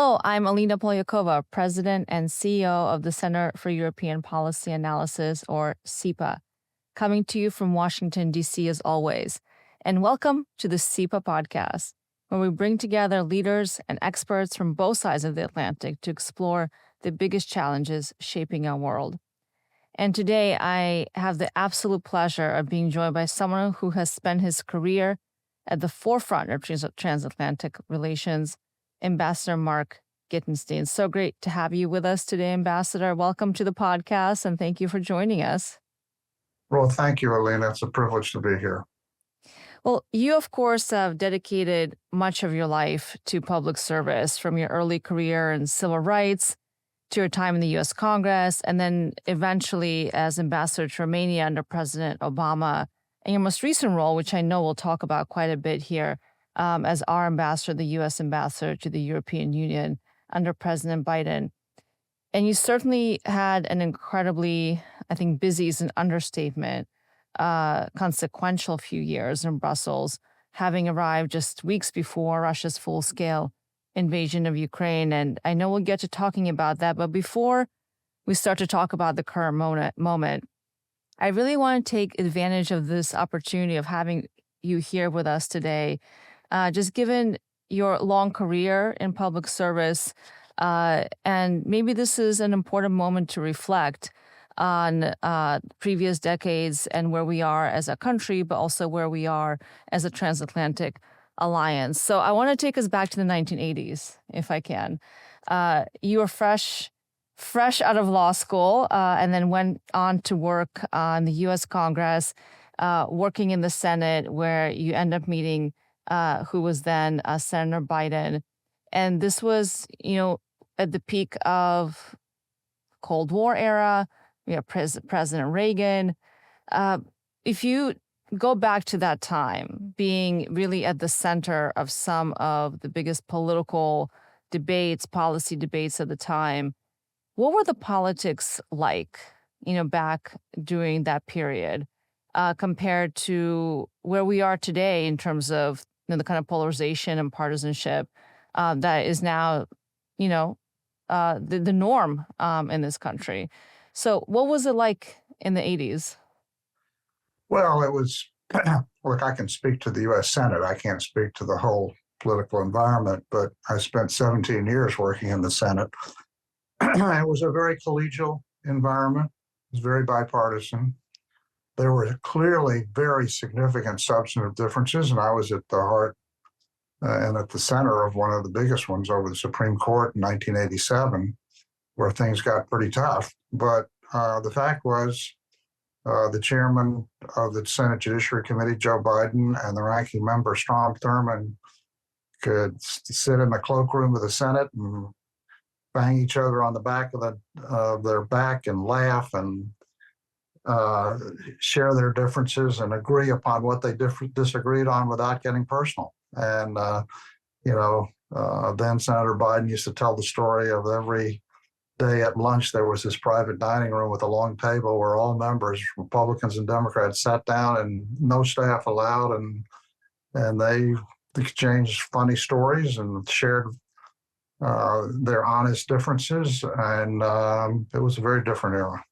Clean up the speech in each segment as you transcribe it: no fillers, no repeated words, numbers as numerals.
Hello, I'm Alina Polyakova, President and CEO of the Center for European Policy Analysis, or CEPA, coming to you from Washington, D.C. as always. And welcome to the CEPA Podcast, where we bring together leaders and experts from both sides of the Atlantic to explore the biggest challenges shaping our world. And today, I have the absolute pleasure of being joined by someone who has spent his career at the forefront of transatlantic relations, Ambassador Mark Gitenstein. So great to have you with us today, Ambassador. Welcome to the podcast, and thank you for joining us. Well, thank you, Alina. It's a privilege to be here. Well, you, of course, have dedicated much of your life to public service, from your early career in civil rights to your time in the U.S. Congress, and then eventually as ambassador to Romania under President Obama, and your most recent role, which I know we'll talk about quite a bit here, as our ambassador, the U.S. ambassador to the European Union under President Biden. And you certainly had an incredibly, I think busy is an understatement, consequential few years in Brussels, having arrived just weeks before Russia's full-scale invasion of Ukraine. And I know we'll get to talking about that, but before we start to talk about the current moment, I really want to take advantage of this opportunity of having you here with us today, just given your long career in public service. And maybe this is an important moment to reflect on previous decades and where we are as a country, but also where we are as a transatlantic alliance. So I want to take us back to the 1980s, if I can. You were fresh out of law school, and then went on to work on the U.S. Congress, working in the Senate, where you end up meeting who was then Senator Biden. And this was, at the peak of Cold War era. We have President Reagan. If you go back to that time, being really at the center of some of the biggest political debates, policy debates at the time, what were the politics like, back during that period, compared to where we are today in terms of the kind of polarization and partisanship that is now, the norm in this country? So what was it like in the 80s? Well, it was, look, I can speak to the U.S. Senate. I can't speak to the whole political environment, but I spent 17 years working in the Senate. It was a very collegial environment. It was very bipartisan. There were clearly very significant substantive differences, and I was at the heart and at the center of one of the biggest ones over the Supreme Court in 1987, where things got pretty tough. But the fact was, the chairman of the Senate Judiciary Committee, Joe Biden, and the ranking member, Strom Thurmond, could sit in the cloakroom of the Senate and bang each other on the back of their back and laugh and share their differences and agree upon what they disagreed on without getting personal. And, then Senator Biden used to tell the story of every day at lunch, there was this private dining room with a long table where all members, Republicans and Democrats, sat down and no staff allowed. And they exchanged funny stories and shared their honest differences. And it was a very different era.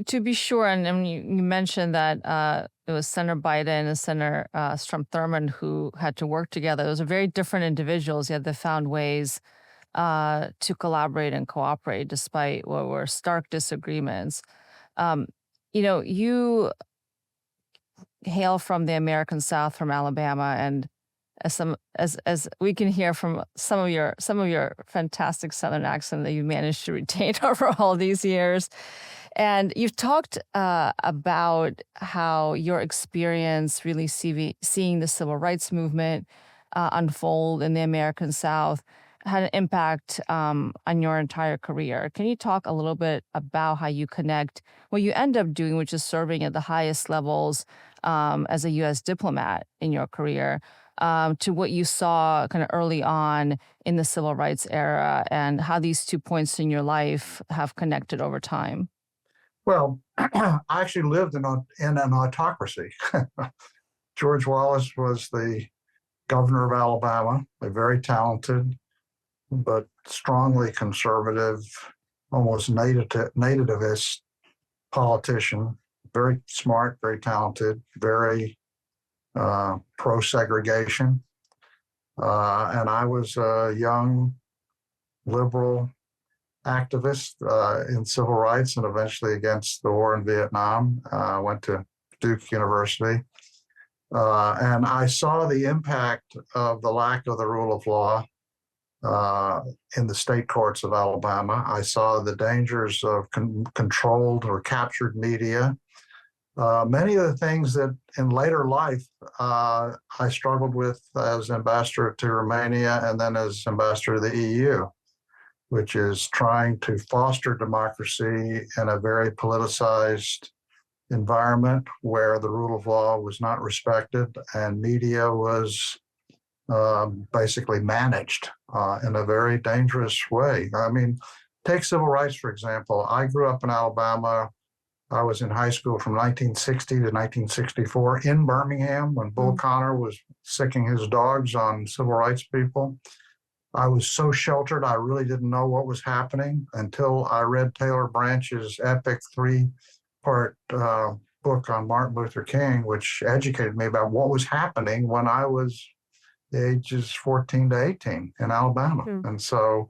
To be sure, and you mentioned that it was Senator Biden and Senator Strom Thurmond who had to work together. Those are very different individuals, yet they found ways to collaborate and cooperate despite what were stark disagreements. You hail from the American South, from Alabama, and as we can hear from some of your fantastic Southern accent that you managed to retain over all these years. And you've talked about how your experience really seeing the civil rights movement unfold in the American South had an impact on your entire career. Can you talk a little bit about how you connect what you end up doing, which is serving at the highest levels as a U.S. diplomat in your career, to what you saw kind of early on in the civil rights era, and how these 2 points in your life have connected over time? Well, I actually lived in an autocracy. George Wallace was the governor of Alabama, a very talented but strongly conservative, almost nativist politician, very smart, very talented, very pro-segregation. And I was a young liberal activist in civil rights and eventually against the war in Vietnam. I went to Duke University. And I saw the impact of the lack of the rule of law in the state courts of Alabama. I saw the dangers of controlled or captured media. Many of the things that in later life I struggled with as ambassador to Romania and then as ambassador to the EU, which is trying to foster democracy in a very politicized environment where the rule of law was not respected and media was basically managed in a very dangerous way. I mean, take civil rights, for example. I grew up in Alabama. I was in high school from 1960 to 1964 in Birmingham when Bull Connor was sicking his dogs on civil rights people. I was so sheltered, I really didn't know what was happening until I read Taylor Branch's epic 3-part book on Martin Luther King, which educated me about what was happening when I was ages 14 to 18 in Alabama. And so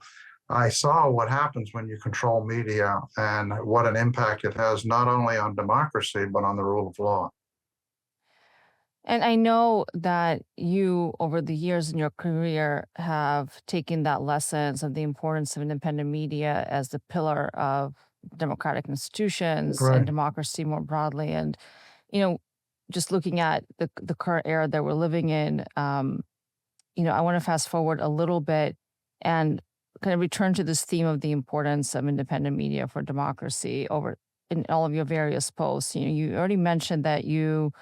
I saw what happens when you control media and what an impact it has, not only on democracy, but on the rule of law. And I know that you, over the years in your career, have taken that lessons of the importance of independent media as the pillar of democratic institutions and democracy more broadly. And, just looking at the current era that we're living in, I want to fast forward a little bit and kind of return to this theme of the importance of independent media for democracy over in all of your various posts. You already mentioned that you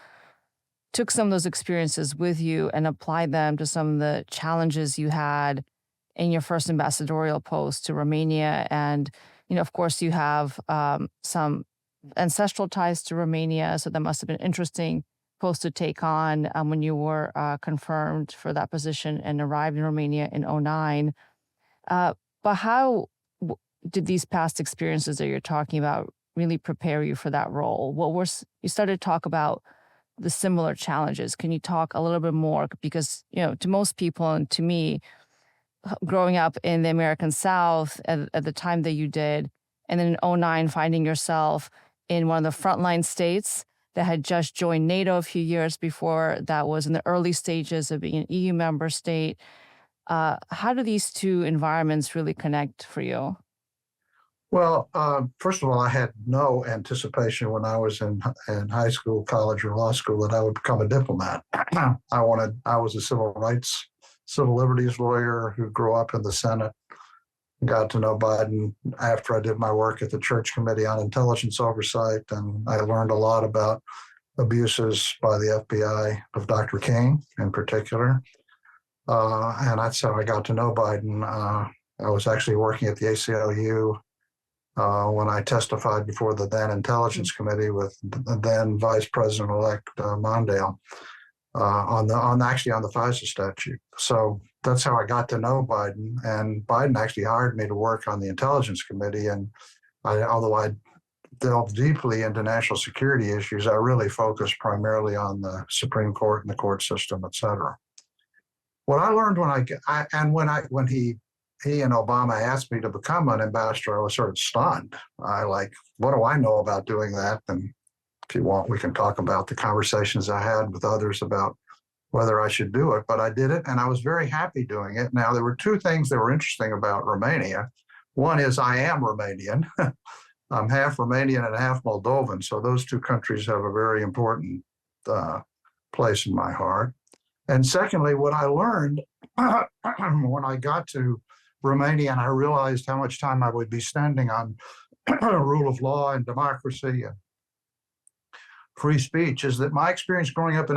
took some of those experiences with you and applied them to some of the challenges you had in your first ambassadorial post to Romania. And, of course, you have some ancestral ties to Romania, so that must have been interesting post to take on when you were confirmed for that position and arrived in Romania in 2009. But how did these past experiences that you're talking about really prepare you for that role? You started to talk about the similar challenges. Can you talk a little bit more? Because, to most people and to me, growing up in the American South at the time that you did, and then in 2009 finding yourself in one of the frontline states that had just joined NATO a few years before, that was in the early stages of being an EU member state. How do these two environments really connect for you? Well, first of all, I had no anticipation when I was in high school, college, or law school that I would become a diplomat. I was a civil liberties lawyer who grew up in the Senate, got to know Biden after I did my work at the Church Committee on Intelligence Oversight, and I learned a lot about abuses by the FBI of Dr. King in particular. And that's how I got to know Biden. I was actually working at the ACLU when I testified before the then Intelligence Committee with the then Vice President-elect Mondale on the FISA statute. So that's how I got to know Biden. And Biden actually hired me to work on the Intelligence Committee. And although I delved deeply into national security issues, I really focused primarily on the Supreme Court and the court system, et cetera. What I learned when he and Obama asked me to become an ambassador, I was sort of stunned. What do I know about doing that? And if you want, we can talk about the conversations I had with others about whether I should do it, but I did it and I was very happy doing it. Now, there were two things that were interesting about Romania. One is I am Romanian. I'm half Romanian and half Moldovan. So those two countries have a very important place in my heart. And secondly, what I learned when I got to Romania and I realized how much time I would be spending on rule of law and democracy and free speech is that my experience growing up in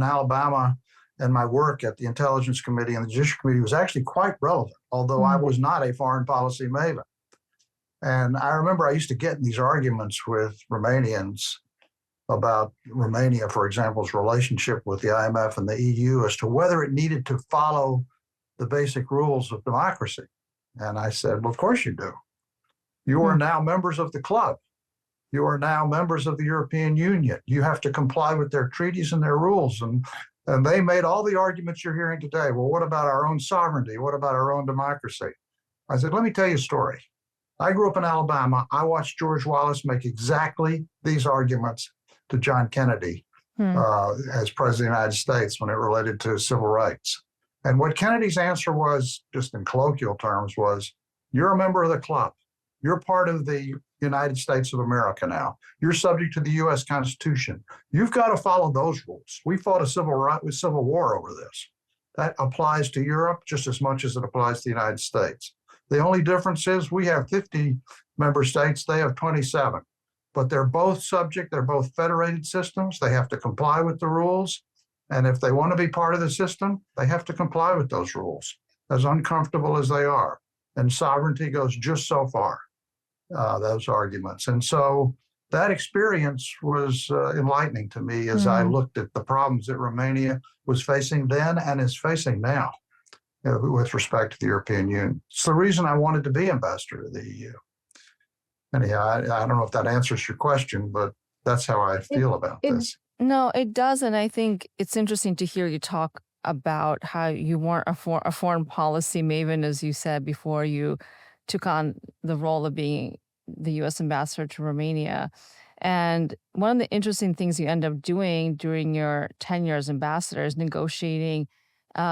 Alabama and my work at the Intelligence Committee and the Judicial Committee was actually quite relevant, although I was not a foreign policy maven. And I remember I used to get in these arguments with Romanians about Romania, for example's relationship with the IMF and the EU as to whether it needed to follow the basic rules of democracy. And I said, well, of course you do. You are now members of the club. You are now members of the European Union. You have to comply with their treaties and their rules. And they made all the arguments you're hearing today. Well, what about our own sovereignty? What about our own democracy? I said, let me tell you a story. I grew up in Alabama. I watched George Wallace make exactly these arguments to John Kennedy as president of the United States when it related to civil rights. And what Kennedy's answer was, just in colloquial terms, was, you're a member of the club. You're part of the United States of America now. You're subject to the U.S. Constitution. You've got to follow those rules. We fought a civil war over this. That applies to Europe just as much as it applies to the United States. The only difference is we have 50 member states, they have 27. But they're both they're both federated systems. They have to comply with the rules. And if they want to be part of the system, they have to comply with those rules, as uncomfortable as they are. And sovereignty goes just so far, those arguments. And so that experience was enlightening to me as I looked at the problems that Romania was facing then and is facing now with respect to the European Union. It's the reason I wanted to be ambassador to the EU. Anyhow, I don't know if that answers your question, but that's how I feel about this. No, it does. And I think it's interesting to hear you talk about how you weren't a foreign policy maven, as you said, before you took on the role of being the U.S. ambassador to Romania. And one of the interesting things you end up doing during your tenure as ambassador is negotiating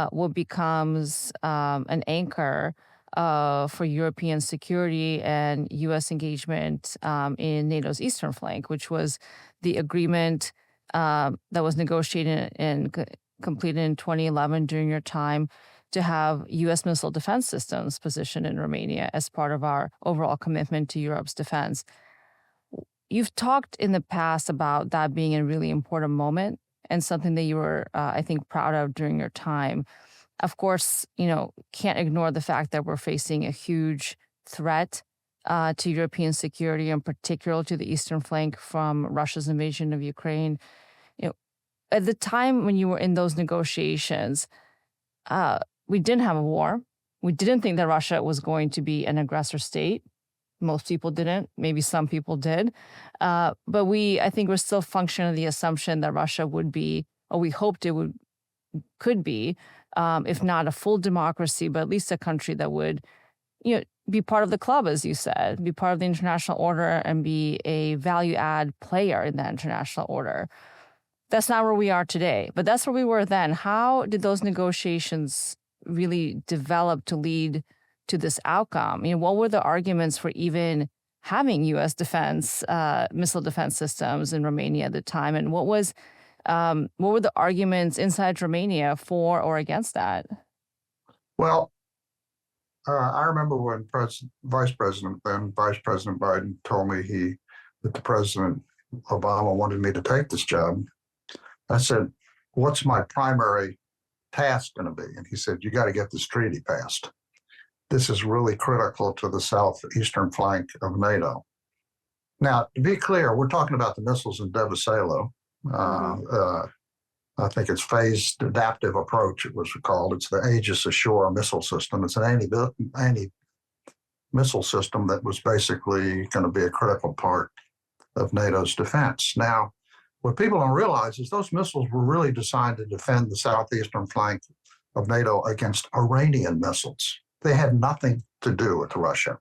what becomes an anchor for European security and U.S. engagement in NATO's eastern flank, which was the agreement that was negotiated and completed in 2011 during your time to have U.S. missile defense systems positioned in Romania as part of our overall commitment to Europe's defense. You've talked in the past about that being a really important moment and something that you were, I think, proud of during your time. Of course, can't ignore the fact that we're facing a huge threat to European security, in particular to the eastern flank from Russia's invasion of Ukraine. At the time when you were in those negotiations, we didn't have a war. We didn't think that Russia was going to be an aggressor state. Most people didn't. Maybe some people did. But I think we're still functioning on the assumption that Russia would be, or we hoped it could be, if not a full democracy, but at least a country that would, be part of the club, as you said, be part of the international order and be a value-add player in that international order. That's not where we are today, but that's where we were then. How did those negotiations really develop to lead to this outcome? What were the arguments for even having U.S. defense, missile defense systems in Romania at the time? And what were the arguments inside Romania for or against that? Well, I remember when Vice President Biden told me that the President Obama wanted me to take this job. I said, what's my primary task going to be? And he said, you got to get this treaty passed. This is really critical to the southeastern flank of NATO. Now, to be clear, we're talking about the missiles in Devasalo. I think it's phased adaptive approach, it was called. It's the Aegis Ashore missile system. It's an anti-missile system that was basically going to be a critical part of NATO's defense. Now, what people don't realize is those missiles were really designed to defend the southeastern flank of NATO against Iranian missiles. They had nothing to do with Russia.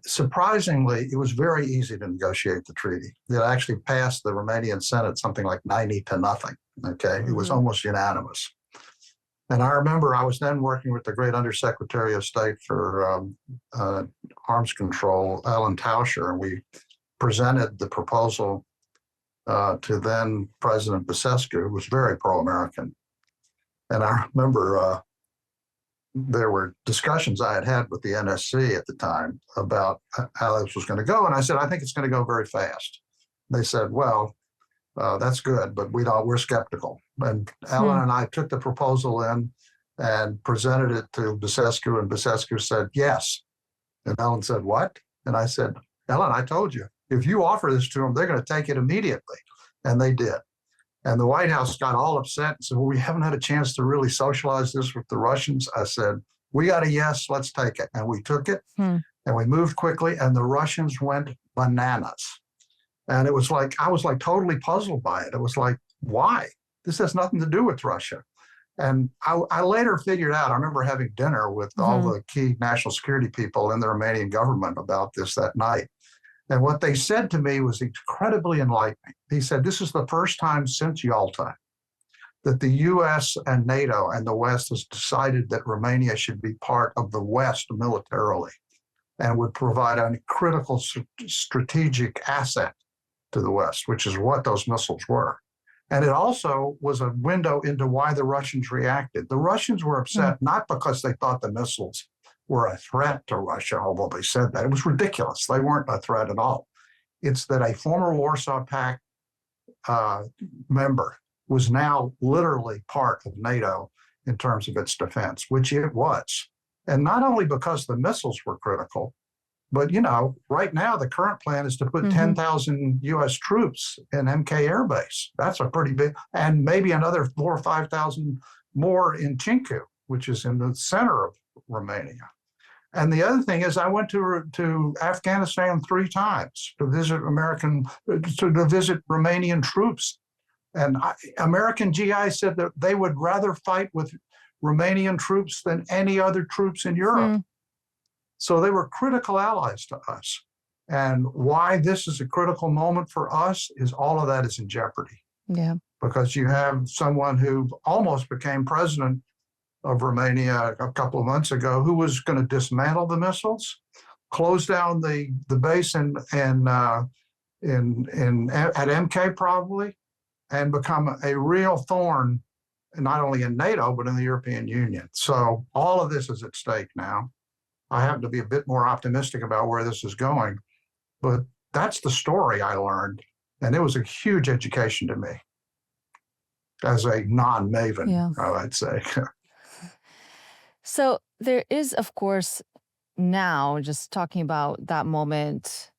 Surprisingly, it was very easy to negotiate the treaty. It actually passed the Romanian Senate something like 90-0. Okay, It was almost unanimous. And I remember I was then working with the great Undersecretary of State for Arms Control, Alan Tauscher, and we presented the proposal to then President Basescu, who was very pro-American. And I remember there were discussions I had with the NSC at the time about how this was going to go. And I said, I think it's going to go very fast. They said, well, that's good, but we're skeptical. And Alan and I took the proposal in and presented it to Basescu, and Basescu said, yes. And Alan said, what? And I said, Alan, I told you, if you offer this to them, they're going to take it immediately. And they did. And the White House got all upset and said, well, we haven't had a chance to really socialize this with the Russians. I said, we got a yes, let's take it. And we took it and we moved quickly, and the Russians went bananas. And it was like, I was like totally puzzled by it. It was like, why? This has nothing to do with Russia. And I later figured out, I remember having dinner with all the key national security people in the Romanian government about this that night. And what they said to me was incredibly enlightening. He said, this is the first time since Yalta that the US and NATO and the West has decided that Romania should be part of the West militarily and would provide a critical strategic asset to the West, which is what those missiles were. And it also was a window into why the Russians reacted. The Russians were upset not because they thought the missiles were a threat to Russia, although they said that. It was ridiculous. They weren't a threat at all. It's that a former Warsaw Pact member was now literally part of NATO in terms of its defense, which it was. And not only because the missiles were critical, but, you know, right now the current plan is to put 10,000 U.S. troops in MK Air Base. That's a pretty big, and maybe another 4,000 or 5,000 more in Chincu, which is in the center of Romania. And the other thing is, I went to Afghanistan 3 times to visit visit Romanian troops. And American GI said that they would rather fight with Romanian troops than any other troops in Europe. So they were critical allies to us. And why this is a critical moment for us is all of that is in jeopardy. Yeah. Because you have someone who almost became president of Romania a couple of months ago who was going to dismantle the missiles, close down the base at MK probably, and become a real thorn, not only in NATO, but in the European Union. So all of this is at stake now. I happen to be a bit more optimistic about where this is going, but that's the story I learned. And it was a huge education to me as a non-maven, I'd say. So there is, of course, now just talking about that moment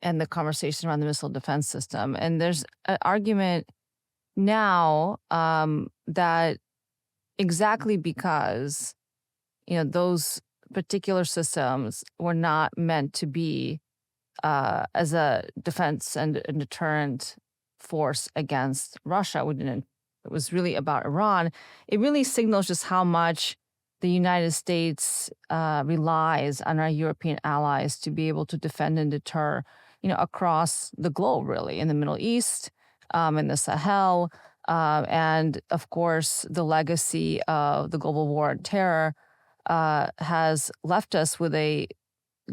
and the conversation around the missile defense system. And there's an argument now that exactly because, you know, those particular systems were not meant to be as a defense and a deterrent force against Russia. It was really about Iran. It really signals just how much the United States relies on our European allies to be able to defend and deter, you know, across the globe, really, in the Middle East, in the Sahel, and of course, the legacy of the global war on terror has left us with a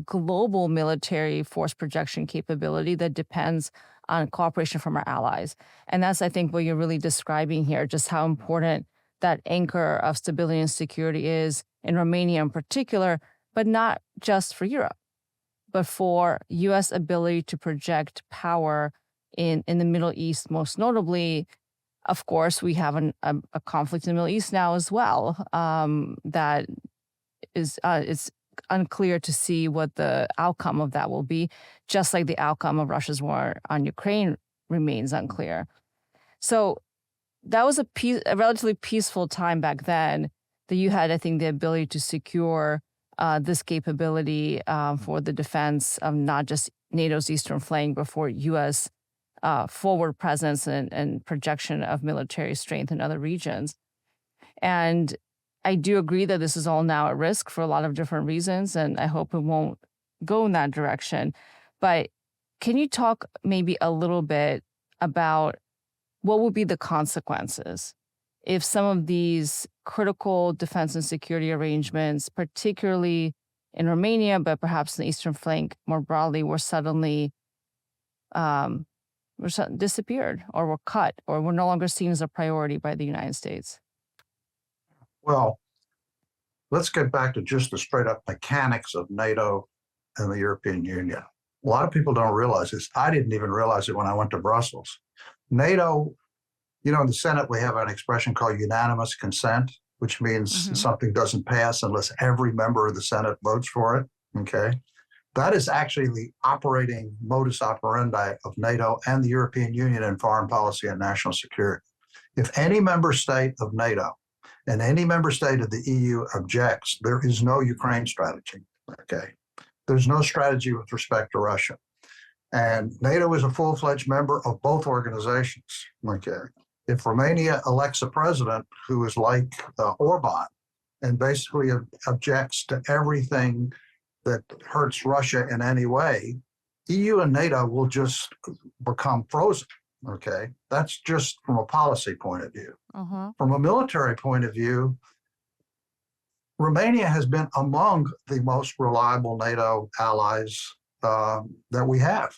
global military force projection capability that depends on cooperation from our allies. And that's, I think, what you're really describing here, just how important that anchor of stability and security is in Romania in particular, but not just for Europe, but for U.S. ability to project power in the Middle East, most notably. Of course, we have a conflict in the Middle East now as well that is it's unclear to see what the outcome of that will be, just like the outcome of Russia's war on Ukraine remains unclear. So that was a relatively peaceful time back then that you had, I think, the ability to secure this capability for the defense of not just NATO's eastern flank, but for U.S. Forward presence and projection of military strength in other regions. And I do agree that this is all now at risk for a lot of different reasons, and I hope it won't go in that direction. But can you talk maybe a little bit about what would be the consequences if some of these critical defense and security arrangements, particularly in Romania, but perhaps in the eastern flank more broadly, were suddenly disappeared or were cut or were no longer seen as a priority by the United States? Well, let's get back to just the straight up mechanics of NATO and the European Union. A lot of people don't realize this. I didn't even realize it when I went to Brussels. NATO, you know, in the Senate, we have an expression called unanimous consent, which means something doesn't pass unless every member of the Senate votes for it. Okay. That is actually the operating modus operandi of NATO and the European Union in foreign policy and national security. If any member state of NATO and any member state of the EU objects, there is no Ukraine strategy, okay? There's no strategy with respect to Russia. And NATO is a full-fledged member of both organizations, okay? If Romania elects a president who is like Orban and basically objects to everything that hurts Russia in any way, EU and NATO will just become frozen, okay? That's just from a policy point of view. From a military point of view, Romania has been among the most reliable NATO allies that we have.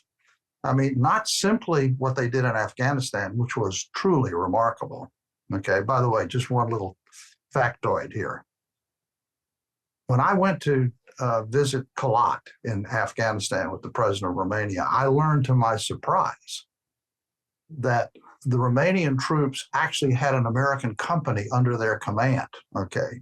I mean, not simply what they did in Afghanistan, which was truly remarkable. Okay, by the way, just one little factoid here. When I went to visit Kalat in Afghanistan with the president of Romania, I learned to my surprise that the Romanian troops actually had an American company under their command, okay?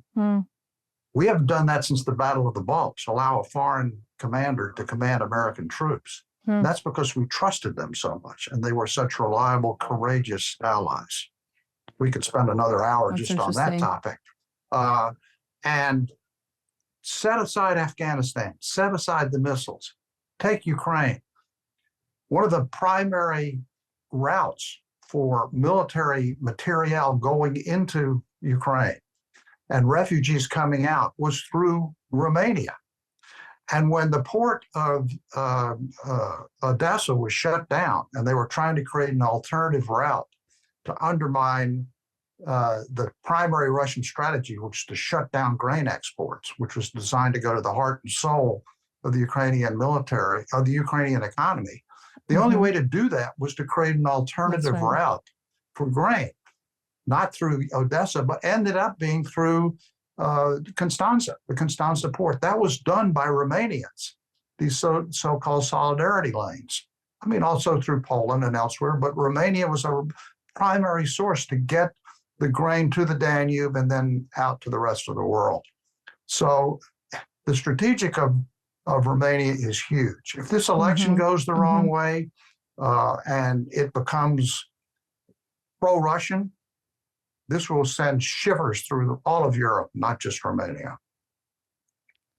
We haven't done that since the Battle of the Bulge, allow a foreign commander to command American troops. That's because we trusted them so much, and they were such reliable, courageous allies. We could spend another hour just on that topic. And set aside Afghanistan, set aside the missiles, take Ukraine. One of the primary routes for military materiel going into Ukraine and refugees coming out was through Romania. And when the port of Odessa was shut down and they were trying to create an alternative route to undermine the primary Russian strategy, which is to shut down grain exports, which was designed to go to the heart and soul of the Ukrainian military, of the Ukrainian economy, the only way to do that was to create an alternative route for grain, not through Odessa, but ended up being through Constanza, the Constanza port. That was done by Romanians, these so-called solidarity lanes. I mean, also through Poland and elsewhere, but Romania was a primary source to get the grain to the Danube and then out to the rest of the world. So the strategic of Romania is huge. If this election goes the wrong way and it becomes pro-Russian, this will send shivers through all of Europe, not just Romania.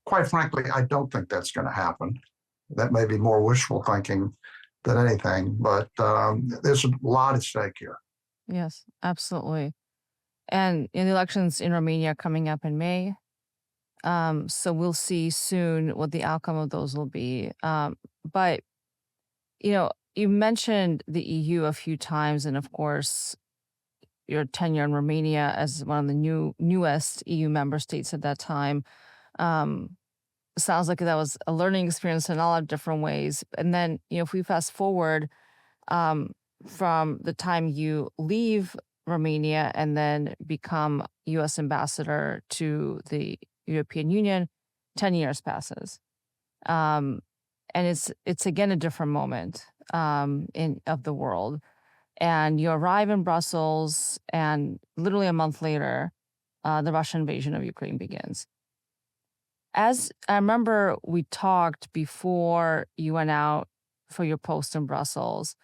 Quite frankly, I don't think that's going to happen. That may be more wishful thinking than anything, but there's a lot at stake here. Yes, absolutely. And in the elections in Romania coming up in May, so we'll see soon what the outcome of those will be. But, you mentioned the EU a few times, and of course, your tenure in Romania as one of the newest EU member states at that time. Sounds like that was a learning experience in a lot of different ways. And then, if we fast forward from the time you leave Romania and then become U.S. ambassador to the European Union, 10 years passes. And it's again a different moment of the world. And you arrive in Brussels, and literally a month later, the Russian invasion of Ukraine begins. As I remember, we talked before you went out for your post in Brussels,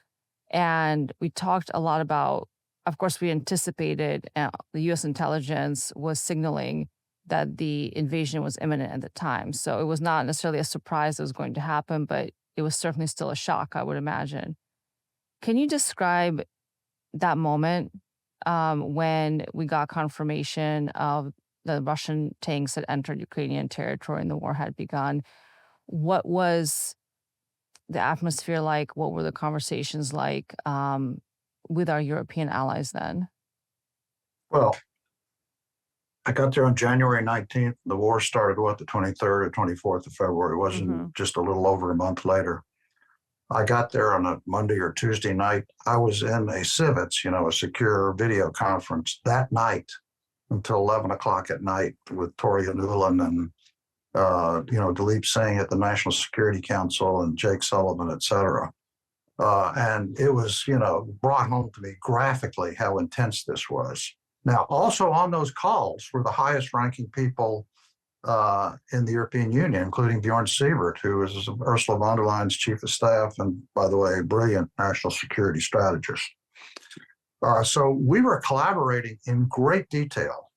and we talked a lot about, of course, we anticipated the U.S. intelligence was signaling that the invasion was imminent at the time. So it was not necessarily a surprise it was going to happen, but it was certainly still a shock, I would imagine. Can you describe that moment when we got confirmation of the Russian tanks had entered Ukrainian territory and the war had begun? What was the atmosphere like? What were the conversations like with our European allies then? Well, I got there on January 19th. The war started, the 23rd or 24th of February. It wasn't just a little over a month later. I got there on a Monday or Tuesday night. I was in a Civets, a secure video conference that night until 11 o'clock at night with Toria Nuland and, Dilip Singh at the National Security Council and Jake Sullivan, et cetera. And it was, brought home to me graphically how intense this was. Now, also on those calls were the highest ranking people in the European Union, including Bjorn Sievert, who is Ursula von der Leyen's chief of staff, and by the way, a brilliant national security strategist. So we were collaborating in great detail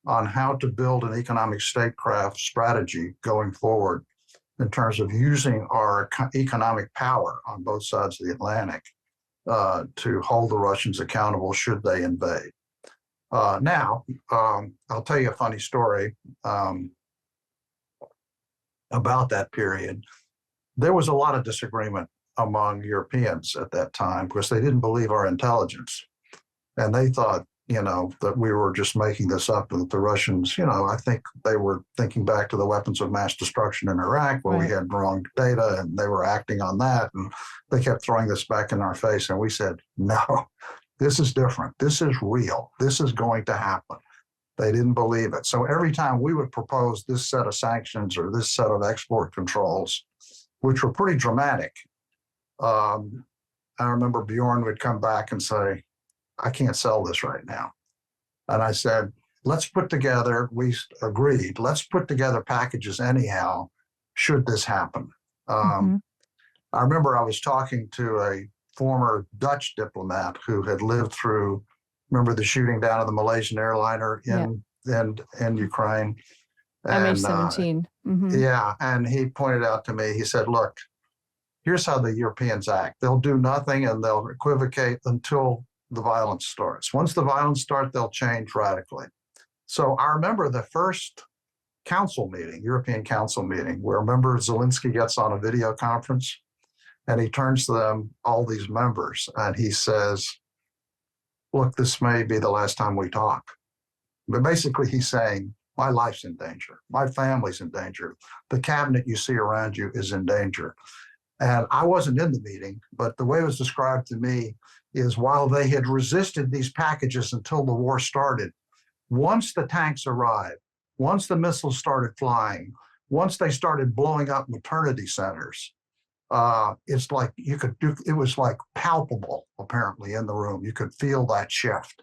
on how to build an economic statecraft strategy going forward in terms of using our economic power on both sides of the Atlantic to hold the Russians accountable should they invade. Now, I'll tell you a funny story about that period. There was a lot of disagreement among Europeans at that time because they didn't believe our intelligence. And they thought, that we were just making this up and that the Russians, I think they were thinking back to the weapons of mass destruction in Iraq where we had wrong data and they were acting on that. And they kept throwing this back in our face. And we said, no, this is different. This is real. This is going to happen. They didn't believe it. So every time we would propose this set of sanctions or this set of export controls, which were pretty dramatic, I remember Bjorn would come back and say, I can't sell this right now. And I said, let's put together, we agreed, let's put together packages anyhow, should this happen. I remember I was talking to a former Dutch diplomat who had lived through, remember the shooting down of the Malaysian airliner in Ukraine? MH17. Yeah, and he pointed out to me, he said, look, here's how the Europeans act. They'll do nothing and they'll equivocate until the violence starts. Once the violence starts, they'll change radically. So I remember the first council meeting, European Council meeting, where remember Zelensky gets on a video conference and he turns to them, all these members, and he says, look, this may be the last time we talk. But basically he's saying, my life's in danger. My family's in danger. The cabinet you see around you is in danger. And I wasn't in the meeting, but the way it was described to me is while they had resisted these packages until the war started, once the tanks arrived, once the missiles started flying, once they started blowing up maternity centers, it's like it was like palpable, apparently, in the room. You could feel that shift.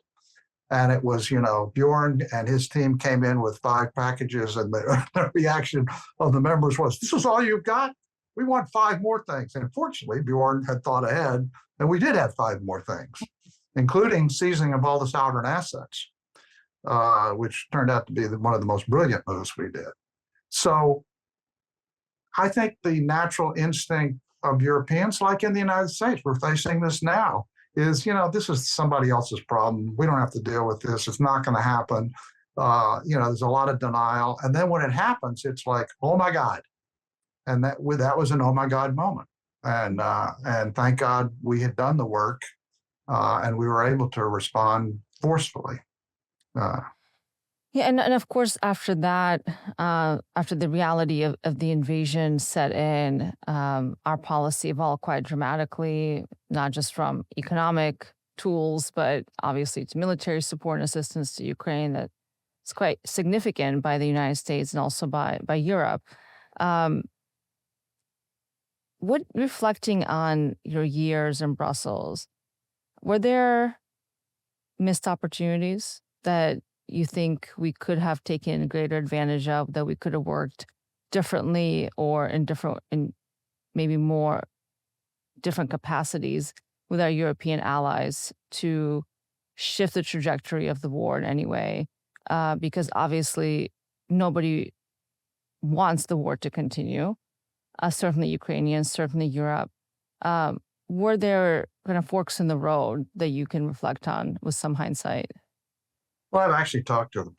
And it was, Bjorn and his team came in with 5 packages, and the reaction of the members was, this is all you've got? We want 5 more things. And fortunately, Bjorn had thought ahead, and we did have 5 more things, including seizing of all the sovereign assets, which turned out to be one of the most brilliant moves we did. So I think the natural instinct of Europeans, like in the United States, we're facing this now, is, this is somebody else's problem. We don't have to deal with this. It's not going to happen. There's a lot of denial. And then when it happens, it's like, oh my God. And that was an oh my God moment. And thank God we had done the work and we were able to respond forcefully. And of course, after that, after the reality of the invasion set in, our policy evolved quite dramatically, not just from economic tools, but obviously to military support and assistance to Ukraine. That's quite significant by the United States and also by Europe. What, reflecting on your years in Brussels, were there missed opportunities that you think we could have taken greater advantage of, that we could have worked differently or in maybe more different capacities with our European allies to shift the trajectory of the war in any way? Because obviously nobody wants the war to continue. Certainly Ukrainians, certainly Europe. Were there kind of forks in the road that you can reflect on with some hindsight? Well, I've actually talked to the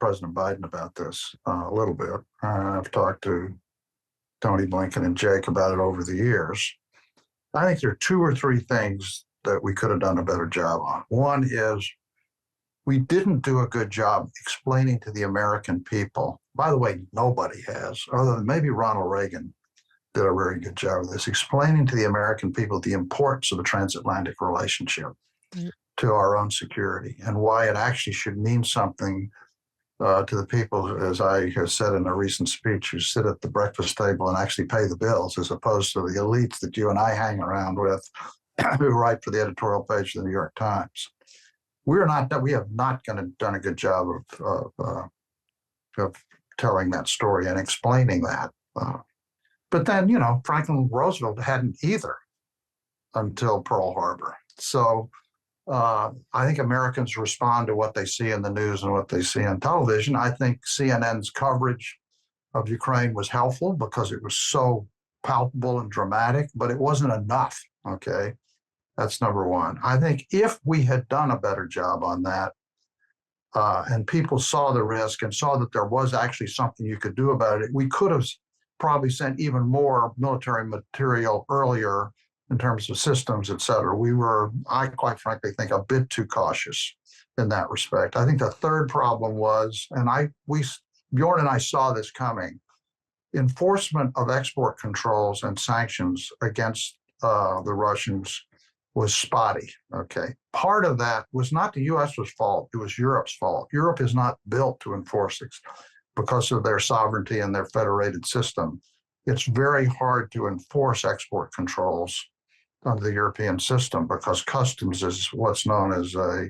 President Biden about this a little bit. I've talked to Tony Blinken and Jake about it over the years. I think there are 2 or 3 things that we could have done a better job on. One is we didn't do a good job explaining to the American people. By the way, nobody has, other than maybe Ronald Reagan did a very good job of this, explaining to the American people the importance of a transatlantic relationship to our own security and why it actually should mean something to the people, as I have said in a recent speech, who sit at the breakfast table and actually pay the bills, as opposed to the elites that you and I hang around with who write for the editorial page of the New York Times. We have not done a good job of telling that story and explaining that. But then, Franklin Roosevelt hadn't either until Pearl Harbor. So I think Americans respond to what they see in the news and what they see on television. I think CNN's coverage of Ukraine was helpful because it was so palpable and dramatic, but it wasn't enough. Okay. That's number one. I think if we had done a better job on that, and people saw the risk and saw that there was actually something you could do about it, we could have probably sent even more military material earlier in terms of systems, et cetera. We were, I quite frankly think, a bit too cautious in that respect. I think the third problem was, and Bjorn and I saw this coming, enforcement of export controls and sanctions against the Russians was spotty. Okay. Part of that was not the US's fault, it was Europe's fault. Europe is not built to enforce it because of their sovereignty and their federated system. It's very hard to enforce export controls under the European system because customs is what's known as a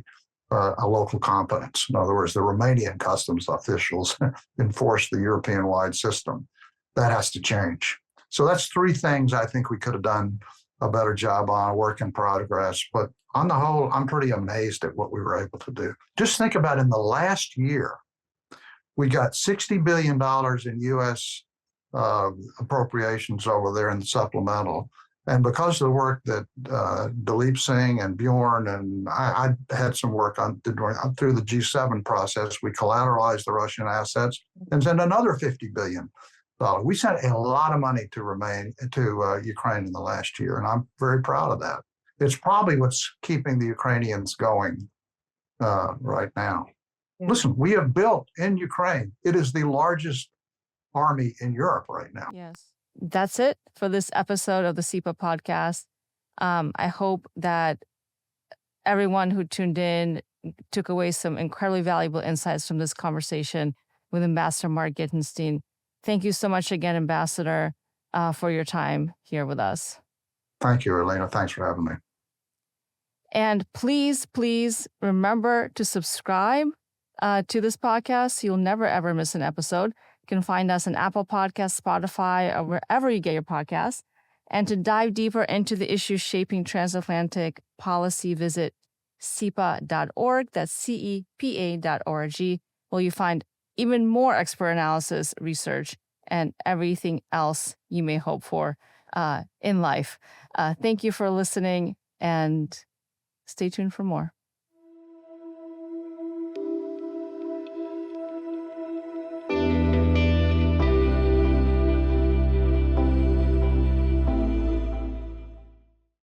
local competence. In other words, the Romanian customs officials enforce the European-wide system. That has to change. So that's three things I think we could have done a better job on, work in progress. But on the whole, I'm pretty amazed at what we were able to do. Just think about in the last year, we got $60 billion in U.S. Appropriations over there in the supplemental. And because of the work that Dalip Singh and Bjorn and I had some work on through the G7 process, we collateralized the Russian assets and sent another $50 billion. We sent a lot of money to Ukraine in the last year, and I'm very proud of that. It's probably what's keeping the Ukrainians going right now. Yeah. Listen, we have built in Ukraine. It is the largest army in Europe right now. Yes. That's it for this episode of the CEPA podcast. I hope that everyone who tuned in took away some incredibly valuable insights from this conversation with Ambassador Mark Gitenstein. Thank you so much again, Ambassador, for your time here with us. Thank you, Alina. Thanks for having me. And please remember to subscribe to this podcast so you'll never, ever miss an episode. You can find us on Apple Podcasts, Spotify, or wherever you get your podcasts. And to dive deeper into the issues shaping transatlantic policy, visit CEPA.org. That's CEPA.org, where you find even more expert analysis, research, and everything else you may hope for in life. Thank you for listening, and stay tuned for more.